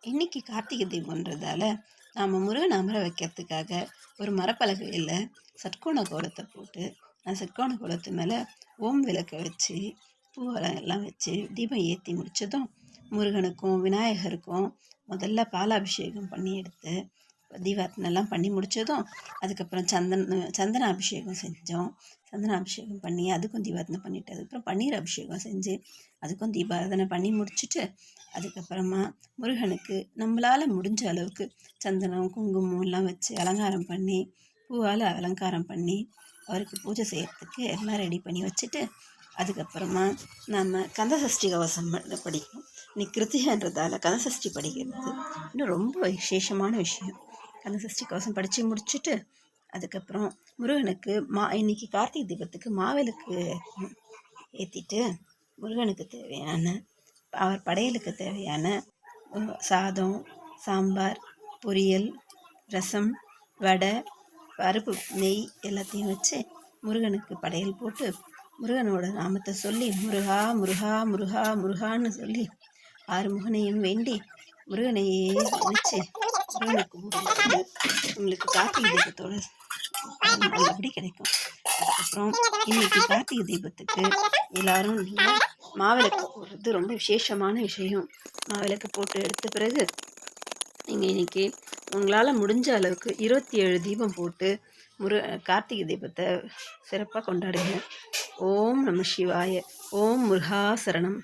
இன்றைக்கி கார்த்திகை தீபம்ன்றதால நாம் முருகன் அமர வைக்கிறதுக்காக ஒரு மரப்பலகையில் சட்கோண கோலத்தை போட்டு அந்த சட்கோண கோலத்து மேலே ஓம் விளக்கை வச்சு பூவெல்லாம் எல்லாம் வச்சு தீபம் ஏற்றி முடித்ததும் முருகனுக்கும் விநாயகருக்கும் முதல்ல பாலாபிஷேகம் பண்ணி எடுத்து தீபார்த்தனைலாம் பண்ணி முடித்ததும் அதுக்கப்புறம் சந்தன அபிஷேகம் செஞ்சோம். சந்தன அபிஷேகம் பண்ணி அதுக்கும் தீபார்த்தனை பண்ணிவிட்டு அதுக்கப்புறம் பன்னீர் அபிஷேகம் செஞ்சு அதுக்கும் தீபார்த்தனை பண்ணி முடிச்சுட்டு அதுக்கப்புறமா முருகனுக்கு நம்மளால் முடிஞ்ச அளவுக்கு சந்தனம் குங்குமம் எல்லாம் வச்சு அலங்காரம் பண்ணி பூவால் அலங்காரம் பண்ணி அவருக்கு பூஜை செய்கிறதுக்கு எல்லாம் ரெடி பண்ணி வச்சுட்டு அதுக்கப்புறமா நம்ம கந்தசஷ்டி கவசம் படிக்கணும். இன்னைக்கு கிருத்திகன்றதால கந்தசஷ்டி படிக்கிறது இன்னும் ரொம்ப விசேஷமான விஷயம். கந்தசஷ்டி கவசம் படித்து முடிச்சுட்டு அதுக்கப்புறம் முருகனுக்கு இன்னைக்கு கார்த்திகை தீபத்துக்கு மாவிளக்கு ஏற்றிட்டு முருகனுக்கு தேவையான அவர் படையலுக்கு தேவையான சாதம், சாம்பார், பொரியல், ரசம், வடை, பருப்பு, நெய் எல்லாத்தையும் வச்சு முருகனுக்கு படையல் போட்டு முருகனோட நாமத்தை சொல்லி முருகா முருகா முருகா முருகான்னு சொல்லி ஆறுமுகனையும் வேண்டி முருகனையே நினைச்சு முருகனுக்கு உங்களுக்கு கார்த்திகை தீபத்தோட நல்லபடி கிடைக்கும். அதுக்கப்புறம் இன்னைக்கு கார்த்திகை தீபத்துக்கு எல்லாரும் மாவிளக்கு போடுறது ரொம்ப விசேஷமான விஷயம். மாவிளக்கு போட்டு எடுத்த பிறகு நீங்கள் இன்னைக்கு உங்களால் முடிஞ்ச அளவுக்கு 27 தீபம் போட்டு கார்த்திகை தீபத்தை சிறப்பாக கொண்டாடுங்க. ஓம் நம சிவாய. ஓம் முருகா சரணம்.